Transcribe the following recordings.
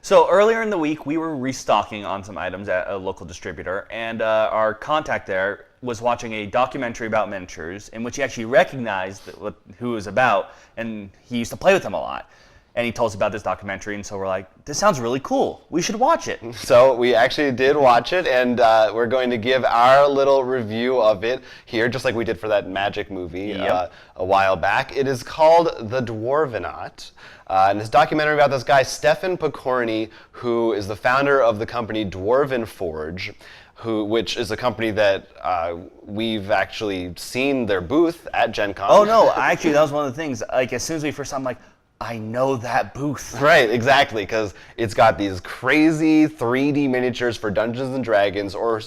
So earlier in the week, we were restocking on some items at a local distributor, and our contact there was watching a documentary about miniatures in which he actually recognized who it was about, and he used to play with them a lot. And he told us about this documentary, and so we're like, this sounds really cool. We should watch it. So we actually did watch it, and we're going to give our little review of it here, just like we did for that Magic movie a while back. It is called The Dwarvenaut, and it's a documentary about this guy, Stefan Pokorny, who is the founder of the company Dwarven Forge, which is a company that we've actually seen their booth at Gen Con. Oh, no, actually, that was one of the things. Like, as soon as we first saw, I'm like, I know that booth. Right, exactly, because it's got these crazy 3D miniatures for Dungeons and Dragons, or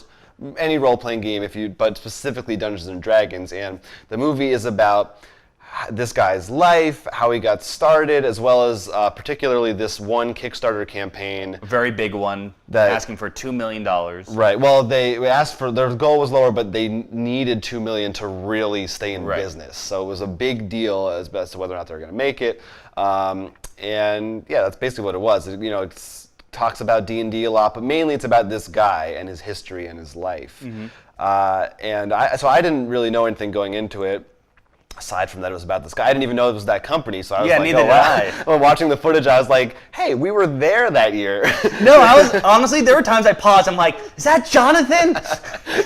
any role-playing game, but specifically Dungeons and Dragons. And the movie is about this guy's life, how he got started, as well as particularly this one Kickstarter campaign. A very big one, asking for $2 million. Right. Well, they asked for, their goal was lower, but they needed $2 million to really stay in business. So it was a big deal as to whether or not they were going to make it. And yeah, that's basically what it was. It talks about D&D a lot, but mainly it's about this guy and his history and his life. Mm-hmm. So I didn't really know anything going into it. Aside from that, it was about this guy. I didn't even know it was that company, so I was like, neither did I. Well, watching the footage, I was like, hey, we were there that year. No, honestly, there were times I paused, I'm like, is that Jonathan?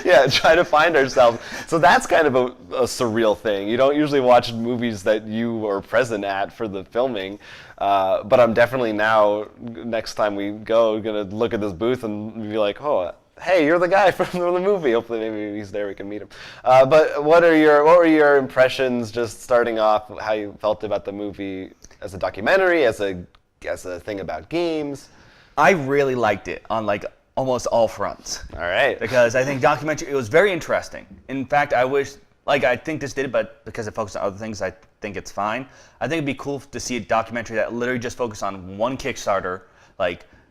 Yeah, trying to find ourselves. So that's kind of a surreal thing. You don't usually watch movies that you were present at for the filming, but I'm definitely now, next time we go, going to look at this booth and be like, oh, hey, you're the guy from the movie. Hopefully, maybe he's there. We can meet him. But what were your impressions, just starting off? How you felt about the movie as a documentary, as a thing about games? I really liked it on almost all fronts. All right. Because I think documentary, it was very interesting. In fact, I think this did it, but because it focused on other things, I think it's fine. I think it'd be cool to see a documentary that literally just focused on one Kickstarter,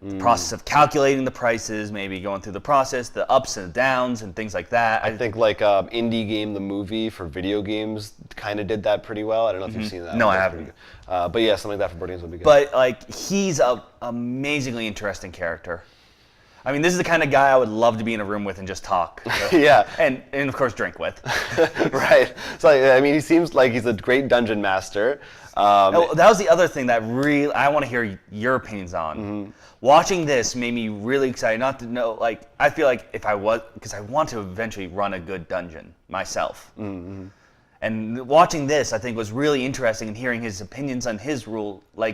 the process of calculating the prices, maybe going through the process, the ups and downs, and things like that. I think Indie Game, the movie for video games, kind of did that pretty well. I don't know if you've seen that. No, I haven't. But yeah, something like that for board games would be good. But he's an amazingly interesting character. I mean, this is the kind of guy I would love to be in a room with and just talk. Yeah. And of course, drink with. Right. So, I mean, he seems like he's a great dungeon master. That was the other thing that I want to hear your opinions on. Mm-hmm. Watching this made me really excited. Not to know, I feel like because I want to eventually run a good dungeon myself. Mm-hmm. And watching this, I think, was really interesting, and hearing his opinions on his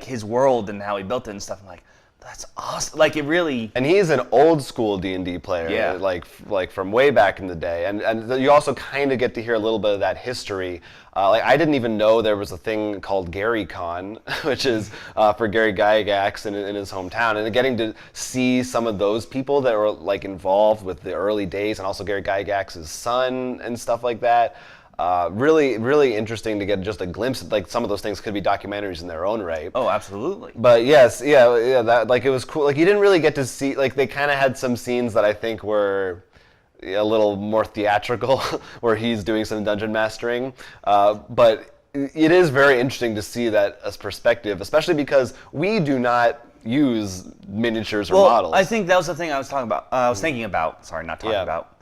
his world and how he built it and stuff. I'm like, that's awesome. It really... And he's an old school D&D player, yeah. like from way back in the day. And you also kind of get to hear a little bit of that history. I didn't even know there was a thing called GaryCon, which is for Gary Gygax in his hometown. And getting to see some of those people that were involved with the early days, and also Gary Gygax's son and stuff like that. Really, really interesting to get just a glimpse. Some of those things could be documentaries in their own right. Oh, absolutely. But yes, yeah, that it was cool. You didn't really get to see. They kind of had some scenes that I think were a little more theatrical, where he's doing some dungeon mastering. But it is very interesting to see that as perspective, especially because we do not use miniatures or models. I think that was the thing I was talking about. I was thinking about. Sorry, not talking about.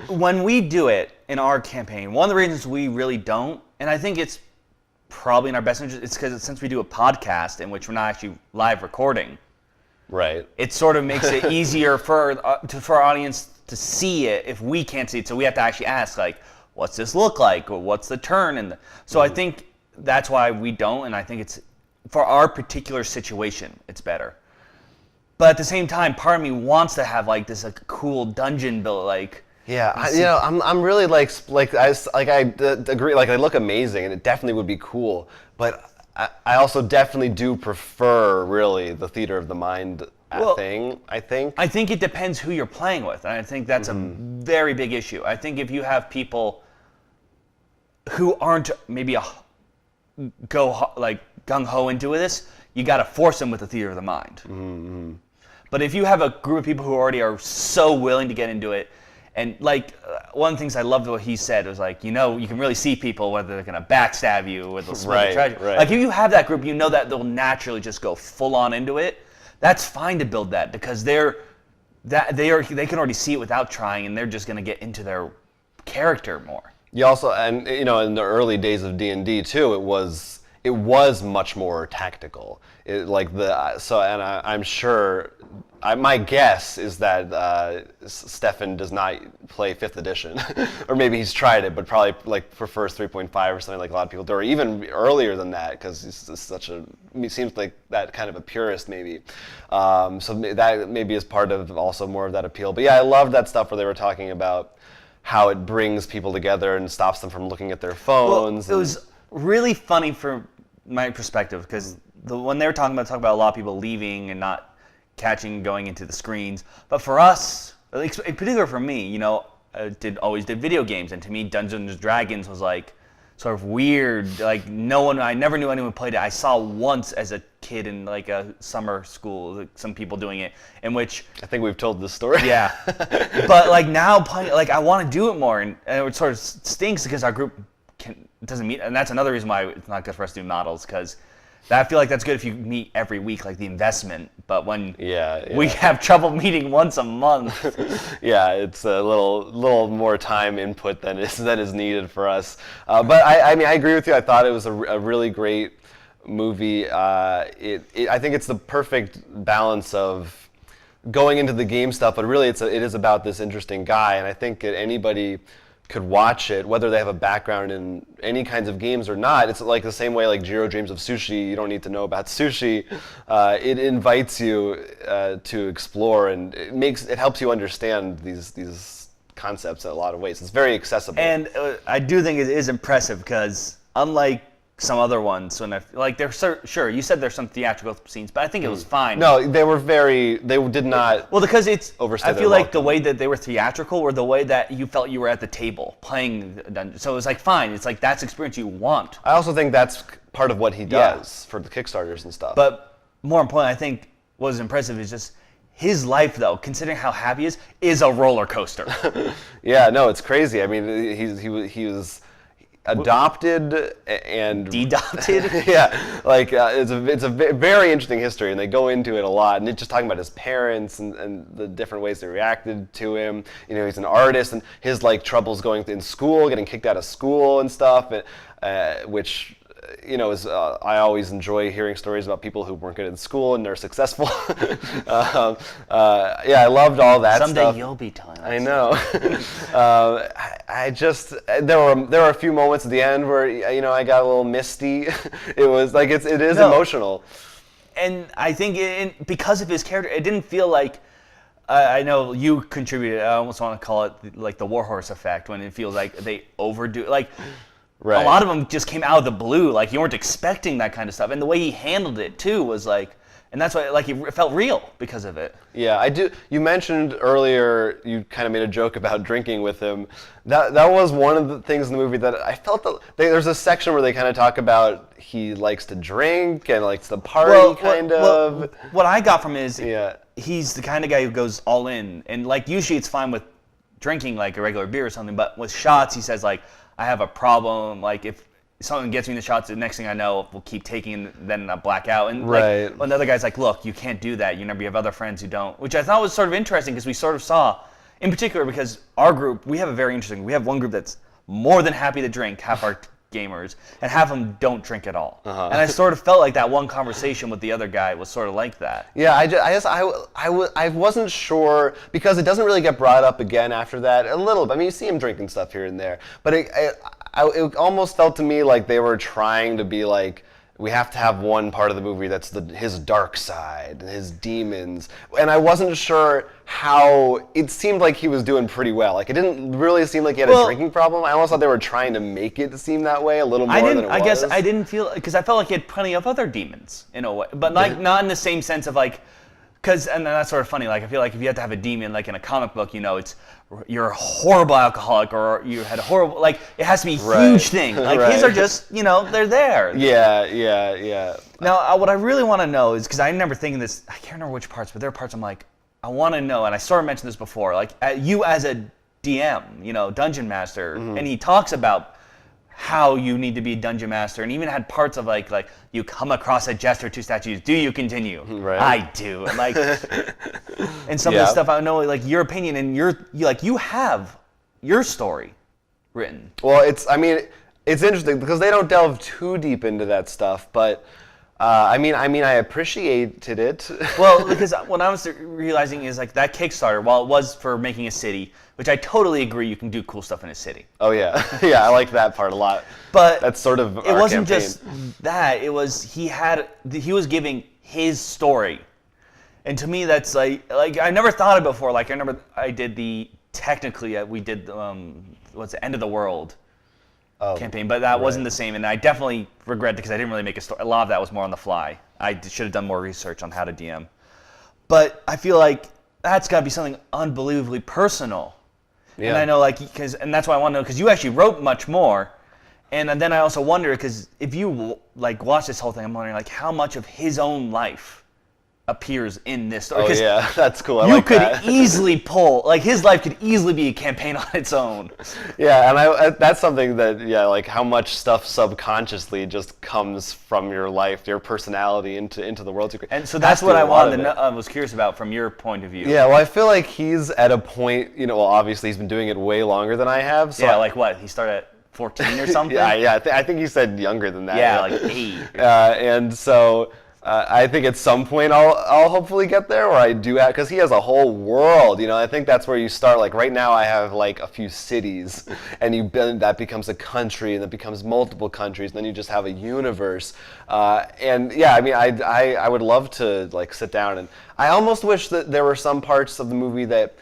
When we do it in our campaign, one of the reasons we really don't, and I think it's probably in our best interest, it's because since we do a podcast in which we're not actually live recording, right? It sort of makes it easier for our audience to see it if we can't see it. So we have to actually ask, what's this look like, or what's the turn, so I think that's why we don't, and I think it's for our particular situation, it's better. But at the same time, part of me wants to have this cool dungeon built Yeah, I'm really I agree. They look amazing, and it definitely would be cool. But I also definitely do prefer really the theater of the mind thing. I think it depends who you're playing with, and I think that's a very big issue. I think if you have people who aren't maybe gung ho into this, you got to force them with the theater of the mind. Mm-hmm. But if you have a group of people who already are so willing to get into it, and one of the things I loved what he said was you can really see people whether they're going to backstab you or they'll steal the treasure. Right. If you have that group, that they'll naturally just go full on into it. that's fine to build that because they can already see it without trying, and they're just going to get into their character more. You also, and in the early days of D&D too, it was much more tactical. I'm sure. My guess is that Stefan does not play 5th edition, or maybe he's tried it, but probably like prefers 3.5 or something like a lot of people do, or even earlier than that, because he's just he seems like that kind of a purist maybe. So that maybe is part of also more of that appeal. But yeah, I loved that stuff where they were talking about how it brings people together and stops them from looking at their phones. Well, it was really funny from my perspective because when they were talking about a lot of people leaving and not going into the screens, but for us, in particular for me, always did video games, and to me, Dungeons and Dragons was like sort of weird. Like I never knew anyone played it. I saw once as a kid in like a summer school, like, some people doing it, in which I think we've told this story. Yeah, but like now playing, like I want to do it more, and it sort of stinks because our group doesn't meet, and that's another reason why it's not good for us to do models because. I feel like that's good if you meet every week, like the investment. But when we have trouble meeting once a month, yeah, it's a little more time input than is needed for us. But I agree with you. I thought it was a really great movie. I think it's the perfect balance of going into the game stuff, but really it is about this interesting guy, and I think that anybody could watch it, whether they have a background in any kinds of games or not. It's like the same way like Jiro dreams of sushi. You don't need to know about sushi. It invites you to explore, and it helps you understand these concepts in a lot of ways. It's very accessible. And I do think it is impressive because unlike some other ones, when sure, you said there's some theatrical scenes, but I think it was fine. No, they did not. Well, because overstay I feel like the way that they were theatrical were the way that you felt you were at the table playing the dungeon. So it was like fine. It's like that's experience you want. I also think that's part of what he does for the Kickstarters and stuff. But more important, I think what was impressive is just his life, though, considering how happy he is a roller coaster. Yeah, no, it's crazy. I mean, he was adopted and dedopted. Yeah, like it's a very interesting history, and they go into it a lot, and it's just talking about his parents and the different ways they reacted to him. He's an artist, and his like troubles going in school, getting kicked out of school and stuff, which is I always enjoy hearing stories about people who weren't good in school and they're successful. Yeah, I loved all that Someday stuff. You'll be telling us. I know. I just there were a few moments at the end where I got a little misty. It was like it is emotional. And I think because of his character, it didn't feel like. I know you contributed. I almost want to call it like the Warhorse effect when it feels like they overdo like. Right. A lot of them just came out of the blue, like you weren't expecting that kind of stuff, and the way he handled it too was like, and that's why like it felt real because of it. Yeah, I do. You mentioned earlier, you kind of made a joke about drinking with him. That was one of the things in the movie that I felt that there's a section where they kind of talk about he likes to drink and likes to party of. What I got from it is he's the kind of guy who goes all in, and like usually it's fine with drinking like a regular beer or something, but with shots he says like, I have a problem, like if someone gets me the shots, the next thing I know, we'll keep taking, then I black out. And right. Like, another guy's like, look, you can't do that. You have other friends who don't, which I thought was sort of interesting because we sort of saw, in particular because our group, we have one group that's more than happy to drink, half our gamers, and half of them don't drink at all. Uh-huh. And I sort of felt like that one conversation with the other guy was sort of like that. Yeah, I wasn't sure because it doesn't really get brought up again after that. A little bit. I mean, you see him drinking stuff here and there, but it almost felt to me like they were trying to be like, we have to have one part of the movie that's his dark side, his demons, and I wasn't sure how. It seemed like he was doing pretty well. Like it didn't really seem like he had a drinking problem. I almost thought they were trying to make it seem that way a little more than it was. I guess I didn't feel because I felt like he had plenty of other demons in a way, but like not in the same sense of like. And that's sort of funny. Like I feel like if you have to have a demon, like in a comic book, it's you're a horrible alcoholic or you had a horrible. Like it has to be a huge thing. Like his are just they're there. Yeah. Now what I really want to know is because I remember thinking this. I can't remember which parts, but there are parts I'm like I want to know, and I sort of mentioned this before. Like you as a DM, dungeon master, and he talks about how you need to be a dungeon master, and even had parts of like you come across a jester, 2 statues. Do you continue? Right. I do. And like, and some of the stuff I know, like your opinion, and you have your story written. Well, it's interesting because they don't delve too deep into that stuff, but I appreciated it. Well, because what I was realizing is like that Kickstarter, while it was for making a city, which I totally agree, you can do cool stuff in a city. Oh yeah, yeah, I like that part a lot. But that's sort of it wasn't just that. It was he was giving his story, and to me that's like I never thought of it before. Like I remember I did we did End of the World campaign, but that wasn't the same, and I definitely regret it because I didn't really make a story. A lot of that was more on the fly. I should have done more research on how to DM. But I feel like that's got to be something unbelievably personal. Yeah. And I know, and that's why I want to know, because you actually wrote much more. And then I also wonder, because if you watch this whole thing, I'm wondering how much of his own life appears in this story. Oh yeah, that's cool. I you like could that. easily pull, his life could easily be a campaign on its own. Yeah, and that's something that, how much stuff subconsciously just comes from your life, your personality into the world. And so that's what I wanted to know, I was curious about from your point of view. Yeah, well, I feel like he's at a point, obviously he's been doing it way longer than I have. So what? He started at 14 or something? Yeah, I think he said younger than that. Yeah, 8. And so I think at some point I'll hopefully get there, or I do, because he has a whole world. I think that's where you start. Like right now, I have a few cities, and that becomes a country, and that becomes multiple countries, and then you just have a universe. And yeah, I would love to sit down, and I almost wish that there were some parts of the movie that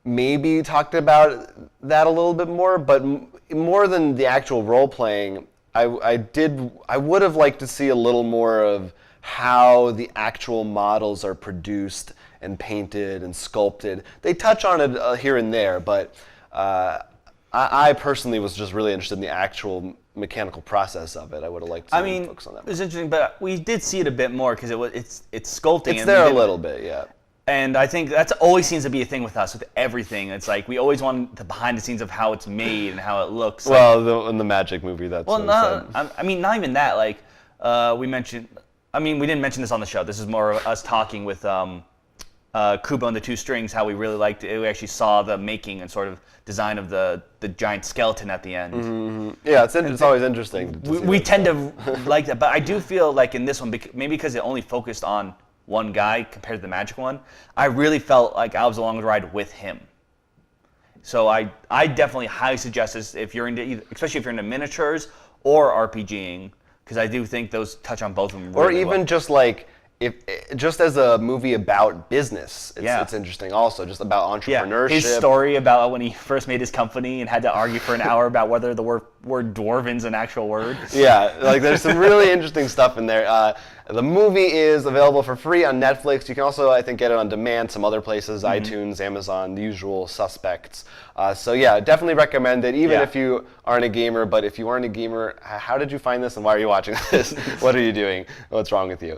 maybe talked about that a little bit more, but more than the actual role playing, I would have liked to see a little more of how the actual models are produced and painted and sculpted. They touch on it here and there, but I personally was just really interested in the actual mechanical process of it. I would have liked to focus on that. It was interesting, but we did see it a bit more because it's sculpting. It's there a little bit, yeah. And I think that's always seems to be a thing with us, with everything. It's we always want the behind the scenes of how it's made and how it looks. Well, in the Magic movie, that's not even that. We mentioned. We didn't mention this on the show. This is more of us talking with Kubo and the Two Strings, how we really liked it. We actually saw the making and sort of design of the giant skeleton at the end. Mm-hmm. Yeah, it's always interesting. We tend to like that, but I do feel in this one, maybe because it only focused on one guy compared to the Magic one, I really felt like I was along the ride with him. So I definitely highly suggest this if you're into, especially if you're into miniatures or RPGing, because I do think those touch on both of them. Or even just just as a movie about business, it's interesting. Also, just about entrepreneurship. Yeah. His story about when he first made his company and had to argue for an hour about whether the word dwarven's an actual word. Yeah, there's some really interesting stuff in there. The movie is available for free on Netflix. You can also, I think, get it on demand some other places, iTunes, Amazon, the usual suspects. So yeah, definitely recommend it, even if you aren't a gamer. But if you aren't a gamer, how did you find this and why are you watching this? What are you doing? What's wrong with you?